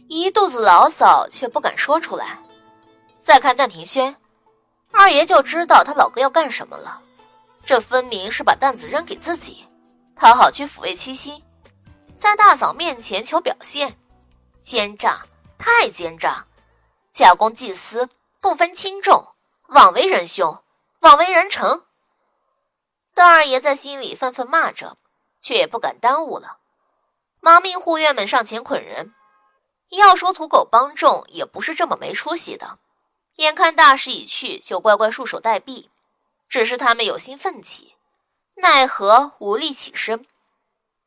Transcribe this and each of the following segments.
一肚子牢骚却不敢说出来。再看段庭轩，二爷就知道他老哥要干什么了，这分明是把担子扔给自己，讨好去抚慰妻心，在大嫂面前求表现，奸诈，太奸诈，假公济私，不分轻重，枉为人兄，枉为人臣。段二爷在心里愤愤骂着，却也不敢耽误了，忙命护院们上前捆人。要说土狗帮众也不是这么没出息的，眼看大势已去，就乖乖束手待毙，只是他们有心奋起，奈何无力起身。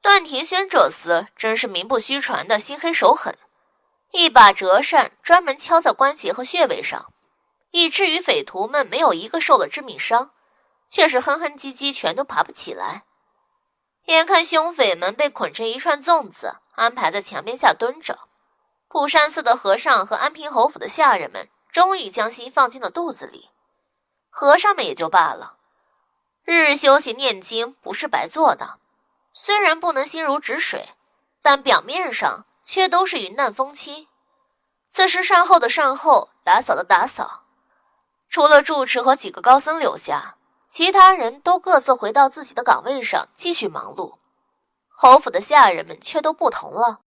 段庭轩这厮真是名不虚传的心黑手狠，一把折扇专门敲在关节和穴位上，以至于匪徒们没有一个受了致命伤，却是哼哼唧唧全都爬不起来。眼看凶匪们被捆成一串粽子，安排在墙边下蹲着，普山寺的和尚和安平侯府的下人们终于将心放进了肚子里。和尚们也就罢了，日日修行念经不是白做的，虽然不能心如止水，但表面上却都是云淡风轻。此时善后的善后，打扫的打扫，除了住持和几个高僧留下，其他人都各自回到自己的岗位上继续忙碌。侯府的下人们却都不同了，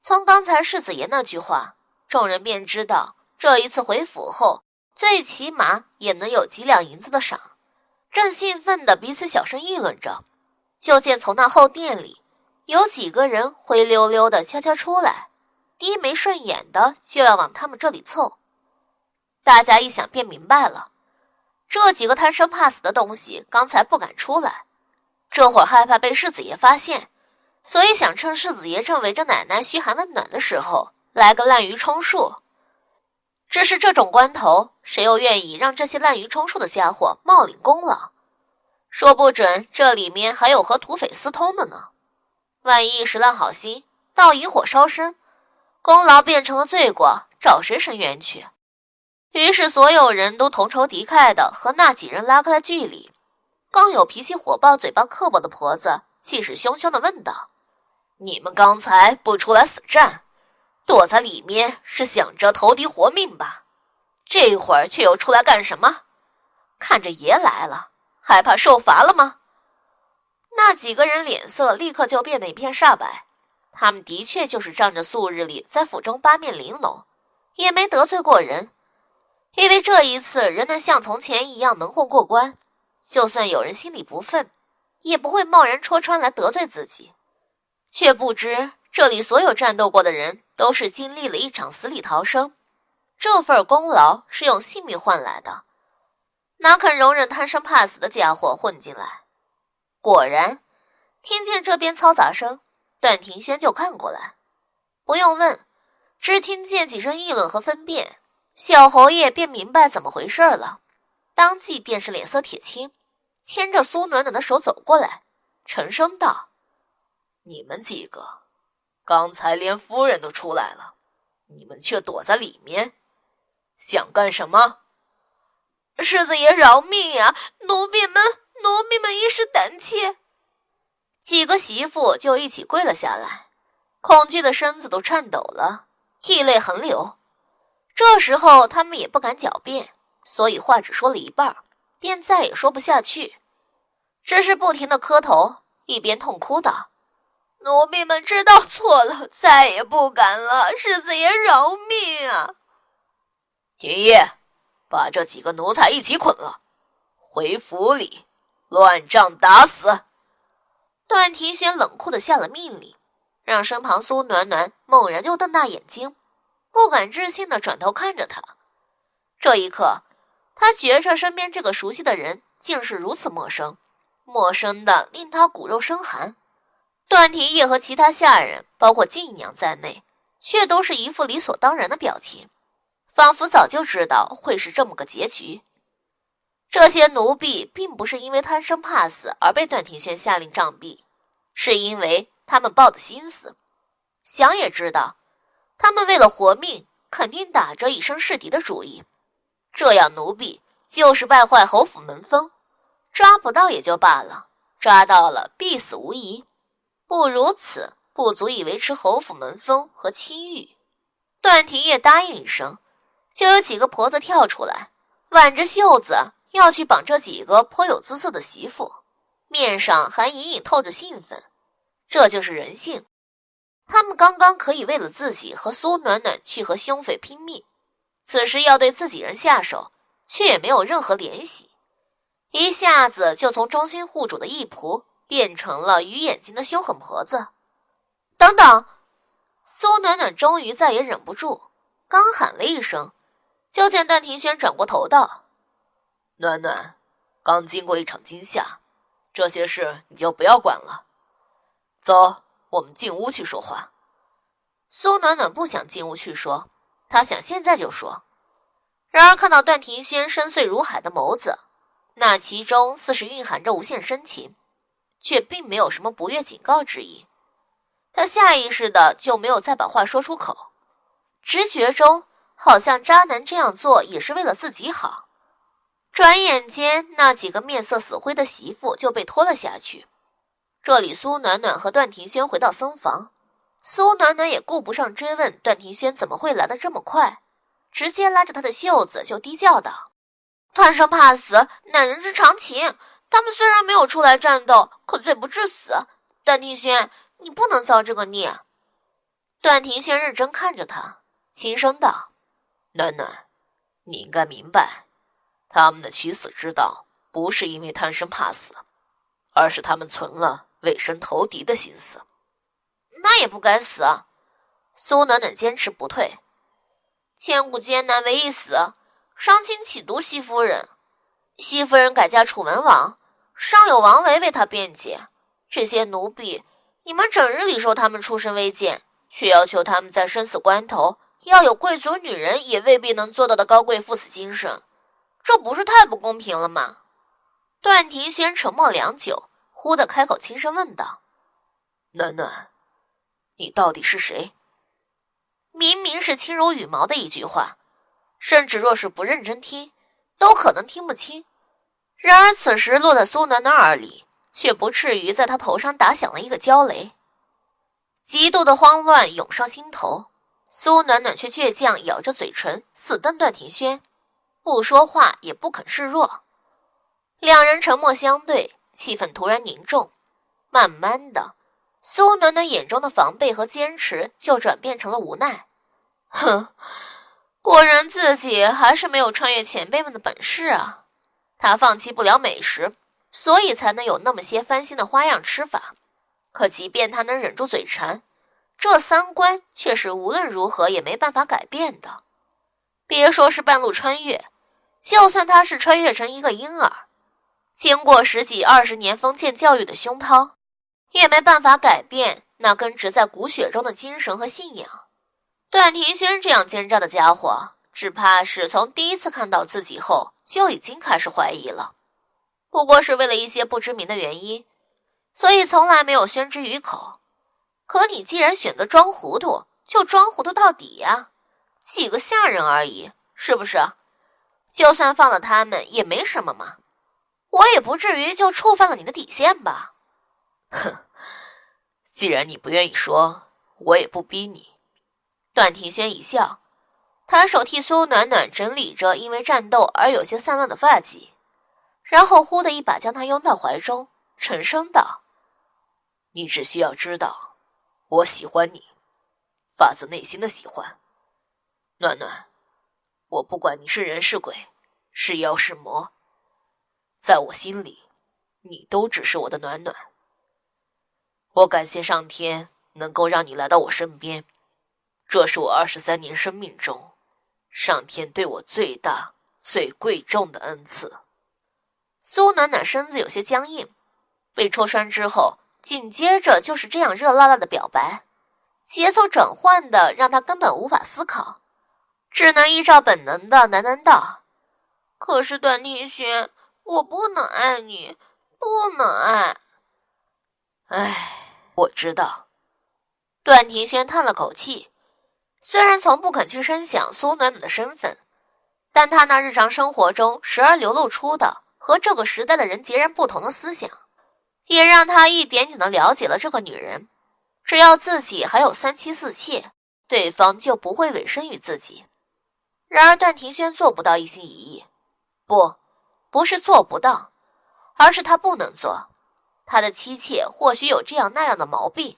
从刚才世子爷那句话，众人便知道这一次回府后最起码也能有几两银子的赏，正兴奋地彼此小声议论着，就见从那后殿里有几个人灰溜溜的悄悄出来，低眉顺眼的就要往他们这里凑。大家一想便明白了，这几个贪生怕死的东西刚才不敢出来，这会儿害怕被世子爷发现，所以想趁世子爷正围着奶奶嘘寒问暖的时候来个滥竽充数。只是这种关头，谁又愿意让这些滥竽充数的家伙冒领功劳？说不准这里面还有和土匪私通的呢。万一一时烂好心，到引火烧身，功劳变成了罪过，找谁伸冤去？于是所有人都同仇敌忾的和那几人拉开了距离。更有脾气火爆、嘴巴刻薄的婆子气势汹汹地问道：“你们刚才不出来死战，躲在里面是想着投敌活命吧？这会儿却又出来干什么？看着爷来了，害怕受罚了吗？”那几个人脸色立刻就变得一片煞白，他们的确就是仗着素日里在府中八面玲珑，也没得罪过人，因为这一次仍能像从前一样能混过关，就算有人心里不忿，也不会贸然戳穿来得罪自己。却不知这里所有战斗过的人都是经历了一场死里逃生，这份功劳是用性命换来的，哪肯容忍贪生怕死的家伙混进来。果然，听见这边嘈杂声，段庭轩就看过来，不用问，只听见几声议论和分辨，小侯爷便明白怎么回事了，当即便是脸色铁青，牵着苏暖暖的手走过来，沉声道：“你们几个，刚才连夫人都出来了，你们却躲在里面，想干什么？”“世子爷饶命啊！奴婢们一时胆怯。”几个媳妇就一起跪了下来，恐惧的身子都颤抖了，涕泪横流。这时候他们也不敢狡辩，所以话只说了一半，便再也说不下去，只是不停地磕头，一边痛哭道：“奴婢们知道错了，再也不敢了，世子爷饶命啊！”“廷爷，把这几个奴才一起捆了，回府里乱仗打死。”段庭轩冷酷地下了命令，让身旁苏暖暖猛然就瞪大眼睛，不敢置信地转头看着他。这一刻，他觉着身边这个熟悉的人竟是如此陌生，陌生的令他骨肉生寒。段廷业和其他下人，包括静娘在内，却都是一副理所当然的表情，仿佛早就知道会是这么个结局。这些奴婢并不是因为贪生怕死而被段庭轩下令杖毙，是因为他们抱的心思。想也知道，他们为了活命，肯定打着以身试敌的主意。这样奴婢就是败坏侯府门风，抓不到也就罢了，抓到了必死无疑。不如此，不足以维持侯府门风和清誉。段廷烨答应一声，就有几个婆子跳出来，挽着袖子要去绑这几个颇有姿色的媳妇，面上还隐隐透着兴奋。这就是人性，他们刚刚可以为了自己和苏暖暖去和凶匪拼命，此时要对自己人下手，却也没有任何联系，一下子就从忠心护主的义仆变成了鱼眼睛的凶狠婆子。等等！苏暖暖终于再也忍不住，刚喊了一声，就见段庭轩转过头道：暖暖，刚经过一场惊吓，这些事你就不要管了。走，我们进屋去说话。苏暖暖不想进屋去说，她想现在就说。然而看到段庭轩深邃如海的眸子，那其中似是蕴含着无限深情，却并没有什么不悦警告之意。他下意识的就没有再把话说出口，直觉中好像渣男这样做也是为了自己好。转眼间，那几个面色死灰的媳妇就被拖了下去。这里苏暖暖和段庭轩回到僧房，苏暖暖也顾不上追问段庭轩怎么会来得这么快，直接拉着他的袖子就低叫道：贪生怕死，男人之常情，他们虽然没有出来战斗，可罪不至死。段庭轩，你不能造这个孽。段庭轩认真看着他，轻声道：暖暖，你应该明白，他们的取死之道不是因为贪生怕死，而是他们存了委身投敌的心思。那也不该死。苏暖暖坚持不退。千古艰难唯一死，伤亲岂独西夫人。西夫人改嫁楚文王，上有王维为她辩解。这些奴婢，你们整日里说他们出身微贱，却要求他们在生死关头要有贵族女人也未必能做到的高贵赴死精神，这不是太不公平了吗？段庭轩沉默良久，忽地开口轻声问道：暖暖，你到底是谁？明明是轻如羽毛的一句话，甚至若是不认真听，都可能听不清。然而此时落在苏暖暖耳里，却不至于在他头上打响了一个焦雷。极度的慌乱涌上心头，苏暖暖却倔强咬着嘴唇，死瞪段庭轩，不说话也不肯示弱。两人沉默相对，气氛突然凝重。慢慢的，苏暖暖眼中的防备和坚持就转变成了无奈。哼，果然自己还是没有穿越前辈们的本事啊。他放弃不了美食，所以才能有那么些翻新的花样吃法。可即便他能忍住嘴馋，这三观却是无论如何也没办法改变的。别说是半路穿越，就算他是穿越成一个婴儿，经过10几20年封建教育的熏陶，也没办法改变那根植在骨血中的精神和信仰。段庭轩这样奸诈的家伙，只怕是从第一次看到自己后就已经开始怀疑了。不过是为了一些不知名的原因，所以从来没有宣之于口。可你既然选择装糊涂，就装糊涂到底呀，几个下人而已，是不是？就算放了他们也没什么嘛，我也不至于就触犯了你的底线吧。哼，既然你不愿意说，我也不逼你。段庭轩一笑，抬手替苏暖暖整理着因为战斗而有些散乱的发髻，然后忽的一把将她拥到怀中，沉声道：你只需要知道，我喜欢你，发自内心的喜欢。暖暖，我不管你是人是鬼，是妖是魔，在我心里，你都只是我的暖暖。我感谢上天能够让你来到我身边，这是我23年生命中上天对我最大最贵重的恩赐。苏暖暖身子有些僵硬，被戳穿之后，紧接着就是这样热辣辣的表白，节奏转换的让他根本无法思考，只能依照本能的喃喃道：可是段庭轩，我不能爱你，不能爱。唉，我知道。段庭轩叹了口气，虽然从不肯去深想苏暖暖的身份，但他那日常生活中时而流露出的和这个时代的人截然不同的思想，也让他一点点地了解了这个女人。只要自己还有3妻4妾，对方就不会委身于自己。然而段庭轩做不到一心一意，不是做不到，而是他不能做。他的妻妾或许有这样那样的毛病，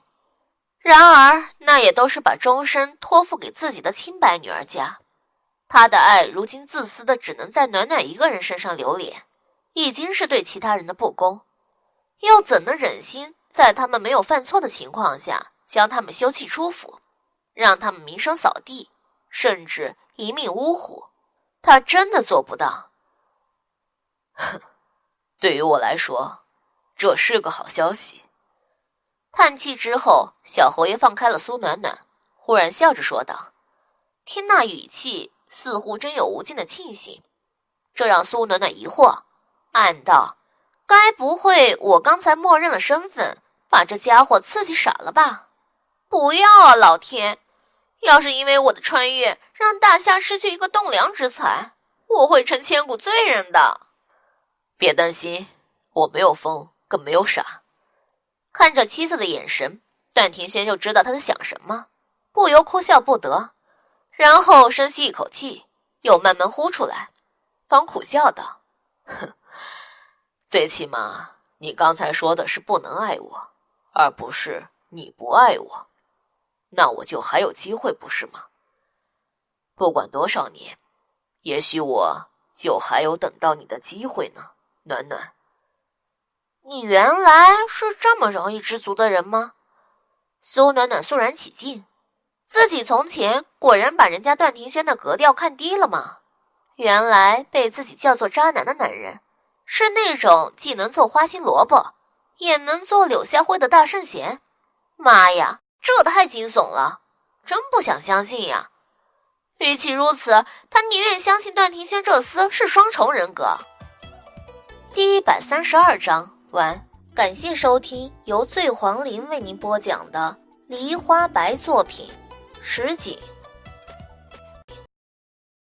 然而那也都是把终身托付给自己的清白女儿家。他的爱如今自私的只能在暖暖一个人身上流连，已经是对其他人的不公，又怎能忍心在他们没有犯错的情况下将他们休弃出府，让他们名声扫地，甚至一命呜呼？他真的做不到。对于我来说，这是个好消息。叹气之后，小侯爷放开了苏暖暖，忽然笑着说道，听那语气似乎真有无尽的庆幸，这让苏暖暖疑惑，暗道，该不会我刚才默认了身份，把这家伙刺激傻了吧？不要啊，老天！要是因为我的穿越让大夏失去一个栋梁之才，我会成千古罪人的。别担心，我没有疯，更没有傻。看着妻子的眼神，段庭轩就知道他在想什么，不由哭笑不得，然后深吸一口气，又慢慢呼出来，方苦笑道，最起码你刚才说的是不能爱我，而不是你不爱我，那我就还有机会，不是吗？不管多少年，也许我就还有等到你的机会呢，暖暖。你原来是这么容易知足的人吗？苏暖暖肃然起敬，自己从前果然把人家段庭轩的格调看低了吗？原来被自己叫做渣男的男人，是那种既能做花心萝卜，也能做柳下惠的大圣贤。妈呀，这太惊悚了，真不想相信呀。与其如此，他宁愿相信段庭轩这厮是双重人格。第132章完。感谢收听由醉黄林为您播讲的梨花白作品《实景》。